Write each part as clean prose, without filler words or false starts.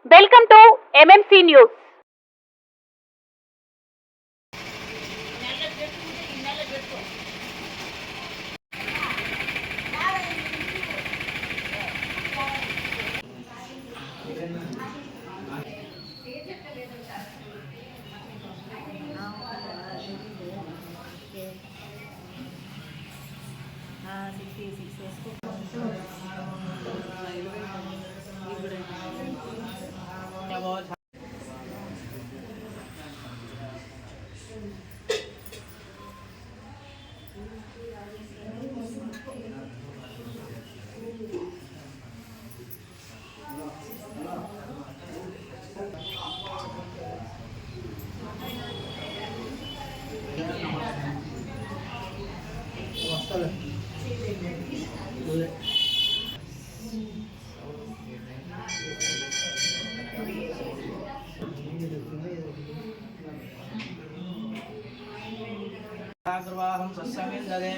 Welcome to MMC news. सर्वाहं सस्यमिन्ददे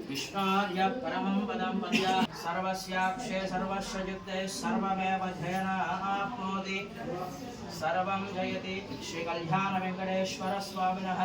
विष्णार्य परमं पदं पद्य सर्वस्याक्षे सर्वस्य युक्ते सर्वमेव जयनाप्नोति सर्वं जयति श्री कल्याण वेंकटेश्वर स्वामिनः।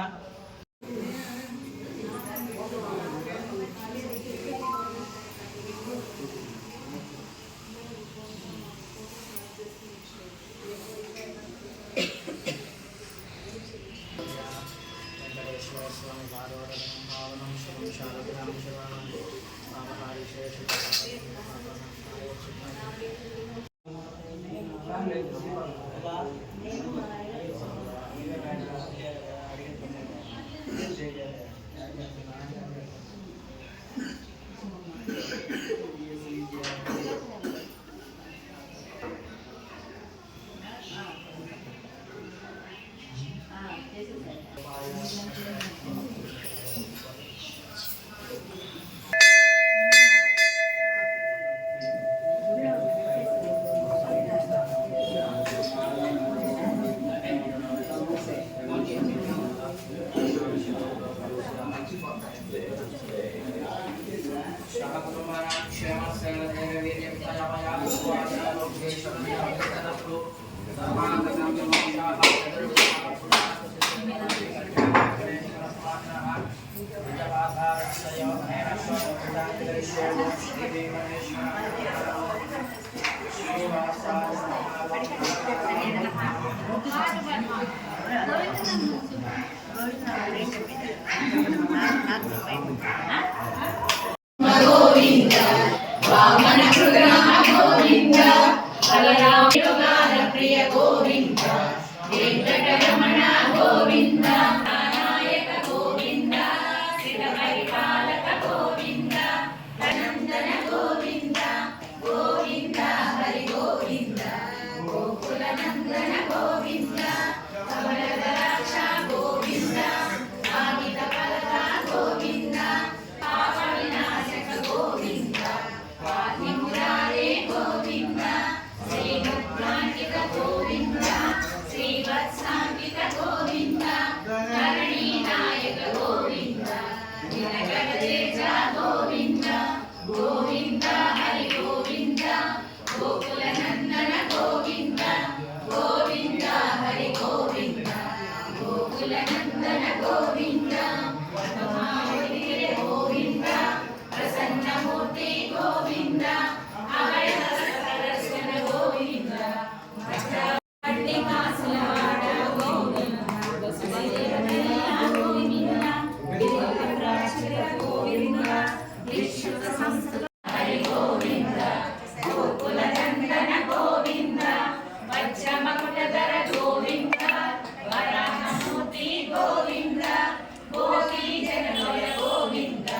గోవింద వామన కృగనామ గోవింద బలరామ ప్రియ గోవింద వెంకటరమణ గోవింద నాయక గోవింద శివ పరిపాలక గోవింద నందన గోవింద గోవింద హరి గోవింద గోకుల నందన గోవింద కమలదరాక్ష గోవింద కామిత ఫలద గోవింద గోవింద హరి గోవింద గోకుల నందన గోవింద గోవింద హరి గోవింద గోకుల నందన గోవింద గోవింద ప్రసన్నమూర్తి గోవింద అభయ దర్శన గోవింద హరి గోవింద గోకుల నందన గోవింద పచ్చమకుటధర గోవింద వరాహమూర్తి గోవింద గోపీ జనలోయ గోవింద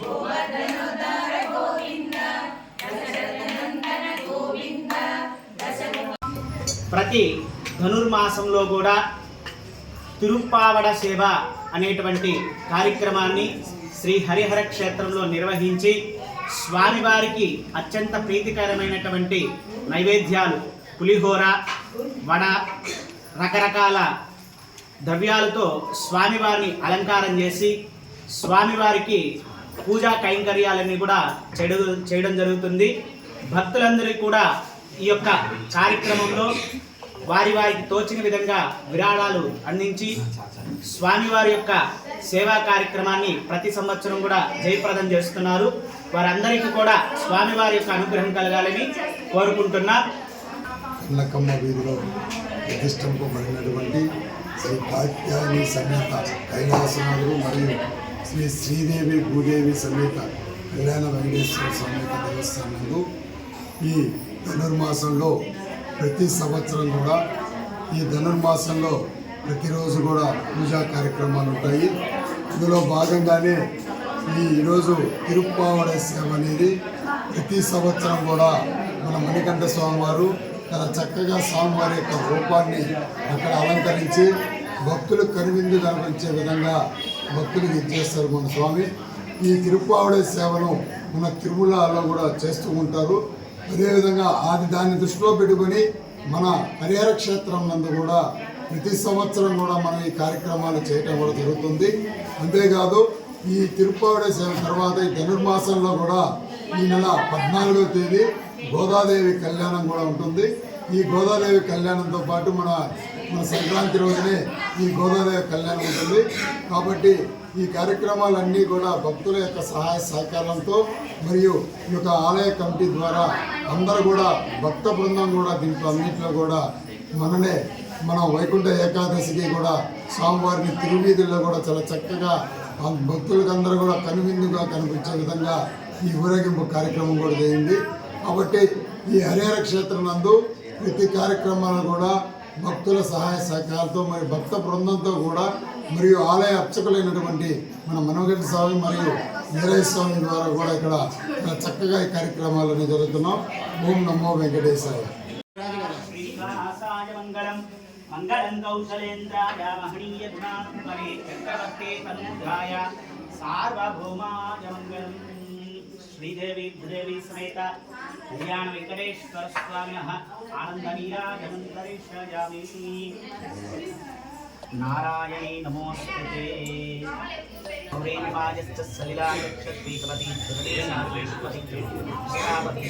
గోవర్ధనోద్ధార గోవింద దశరథనందన గోవింద ప్రతి ధనుర్మాసంలో కూడా తిరుప్పావడ సేవ అనేటువంటి కార్యక్రమాన్ని శ్రీ హరిహర క్షేత్రంలో నిర్వహించి స్వామివారికి అత్యంత ప్రీతికరమైనటువంటి నైవేద్యాలు పులిహోర వడ రకరకాల ద్రవ్యాలతో స్వామివారిని అలంకారం చేసి స్వామివారికి పూజా కైంకర్యాలన్నీ కూడా చేయడం జరుగుతుంది. భక్తులందరికీ కూడా ఈ యొక్క కార్యక్రమంలో వారికి తోచిన విధంగా విరాళాలు అందించి స్వామివారి యొక్క సేవా కార్యక్రమాన్ని ప్రతి సంవత్సరం కూడా జయప్రదం చేస్తున్నారు. వారందరికీ కూడా స్వామివారి యొక్క అనుగ్రహం కలగాలని కోరుకుంటున్నా. నక్కమ్మ వీధిలో ప్రతిష్ఠింపబడినటువంటి శ్రీ కాత్యాయని సమేత కైలాసనాథుడు మరియు శ్రీ శ్రీదేవి భూదేవి సమేత కళ్యాణ వెంకటేశ్వర సమేత దేవస్థానంలో ఈ ధనుర్మాసంలో ప్రతి సంవత్సరం కూడా ఈ ధనుర్మాసంలో ప్రతిరోజు కూడా పూజా కార్యక్రమాలు ఉంటాయి. ఇందులో భాగంగానే ఈరోజు తిరుప్పావడ సేవ అనేది ప్రతి సంవత్సరం కూడా మన మణికంఠ స్వామివారు చాలా చక్కగా స్వామివారి యొక్క రూపాన్ని అక్కడ అలంకరించి భక్తులు కనువిందు కనిపించే విధంగా భక్తులకు ఇచ్చేస్తారు మన స్వామి. ఈ తిరుప్పావడ సేవను మన తిరుమలలో కూడా చేస్తూ ఉంటారు. అదేవిధంగా దాన్ని దృష్టిలో పెట్టుకొని మన హరిహర క్షేత్రం నందు కూడా ప్రతి సంవత్సరం కూడా మనం ఈ కార్యక్రమాలు చేయటం కూడా జరుగుతుంది. అంతేకాదు ఈ తిరుప్పావడ సేవ తర్వాత ఈ ధనుర్మాసంలో కూడా ఈ నెల 14వ తేదీ గోదాదేవి కళ్యాణం కూడా ఉంటుంది. ఈ గోదాదేవి కళ్యాణంతో పాటు మన సంక్రాంతి రోజునే ఈ గోదాదేవి కళ్యాణం ఉంటుంది. కాబట్టి ఈ కార్యక్రమాలన్నీ కూడా భక్తుల యొక్క సహాయ సహకారంతో మరియు ఈ యొక్క ఆలయ కమిటీ ద్వారా అందరూ కూడా భక్త బృందం కూడా దీంట్లో అన్నింటిలో కూడా మన వైకుంఠ ఏకాదశికి కూడా స్వామివారిని తిరువీధుల్లో కూడా చాలా చక్కగా భక్తులకు అందరూ కూడా కనువిందుగా కనిపించే విధంగా ఈ ఊరేగింపు కార్యక్రమం కూడా చేయండి. కాబట్టి ఈ హరిహర క్షేత్రం నందు ప్రతి కార్యక్రమాలు కూడా భక్తుల సహాయ సహకారంతో మరియు భక్త బృందంతో కూడా మరియు ఆలయ అర్చకులైనటువంటి మన మనోగంటి స్వామి మరియు వీరయ్య స్వామి ద్వారా కూడా ఇక్కడ చక్కగా ఈ కార్యక్రమాలన్నీ జరుగుతున్నాం. ఓం నమో వెంకటేశాయ. మంగళం కౌశలేంద్రాయ మహనీయ గుణాత్మనే చక్రవర్తే తనూజాయ సార్వభౌమాయ మంగళం. శ్రీదేవి భూదేవి సమేత కళ్యాణ వెంకటేశ్వర స్వామినః ఆనందనీరాజమంతరిష్యామి. నారాయణే నమోస్తుతే. గౌరీనివాజశ్చ సలిలాయక్షత్రీకవతి దుర్దేశాశ్వతి శ్రావతి.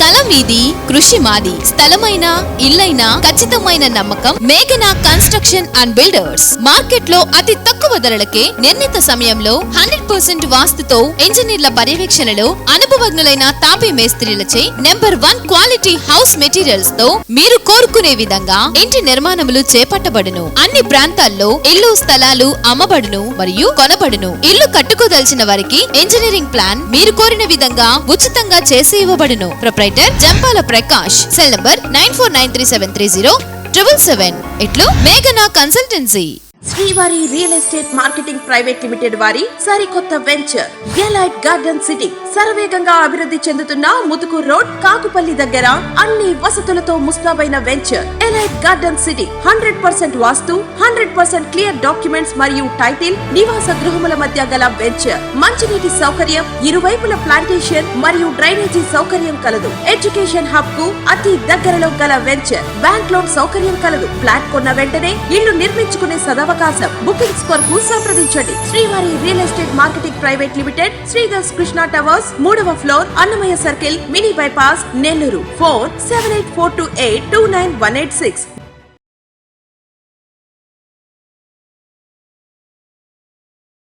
కలం మీది, కృషి మాది. స్థలమైన, ఇల్లైనా ఖచ్చితమైన నమ్మకం మేఘనా కన్స్ట్రక్షన్ అండ్ బిల్డర్స్. మార్కెట్ లో అతి తక్కువ ధరలకే నిర్ణీత సమయంలో 100% వాస్తుతో ఇంజనీర్ల పర్యవేక్షణలో అనుభవజ్ఞులైన తాపీ మేస్త్రీలచే నెంబర్ 1 క్వాలిటీ హౌస్ మెటీరియల్స్ తో మీరు కోరుకునే విధంగా ఇంటి నిర్మాణములు చేపట్టబడును. అన్ని ప్రాంతాల్లో ఇల్లు స్థలాలు అమ్మబడును మరియు కొనబడును. ఇల్లు కట్టుకోదలిచిన వారికి ఇంజనీరింగ్ ప్లాన్ మీరు కోరిన విధంగా ఉచితంగా చేసి ఇవ్వబడును. Proprietor Jampala Prakash. Cell number 9493307777. ఇట్లు మేఘనా consultancy. Srivari real estate marketing private limited వారి సరికొత్త వెంచర్ ఎలైట్ గార్డెన్ సిటీ శరవేగంగా అభివృద్ధి చెందుతున్న ముతుకూర్ రోడ్ కాకుపల్లి దగ్గర అన్ని వసతులతో ముస్తాబైన వెంచర్ ఎలైట్ గార్డెన్ సిటీ. 100% వాస్తు, 100% క్లియర్ డాక్యుమెంట్స్ మరియు టైటిల్. నివాస గృహముల మధ్య గల వెంచర్. మంచినీటి సౌకర్యం, ఇరువైపుల ప్లాంటేషన్ మరియు డ్రైనేజీ సౌకర్యం కలదు. ఎడ్యుకేషన్ హబ్ కు అతి దగ్గరలో గల వెంచర్. బ్యాంక్ లోన్ సౌకర్యం కలదు. ఫ్లాట్ కొన్న వెంటనే ఇల్లు నిర్మించుకునే సదవకాశం. బుకింగ్స్ కొరకు సంప్రదించండి. Srivari real estate marketing private limited, Sridhar's Krishna towers, 3వ floor, Annamayya circle, mini bypass, Nellore. Phone 7842829186.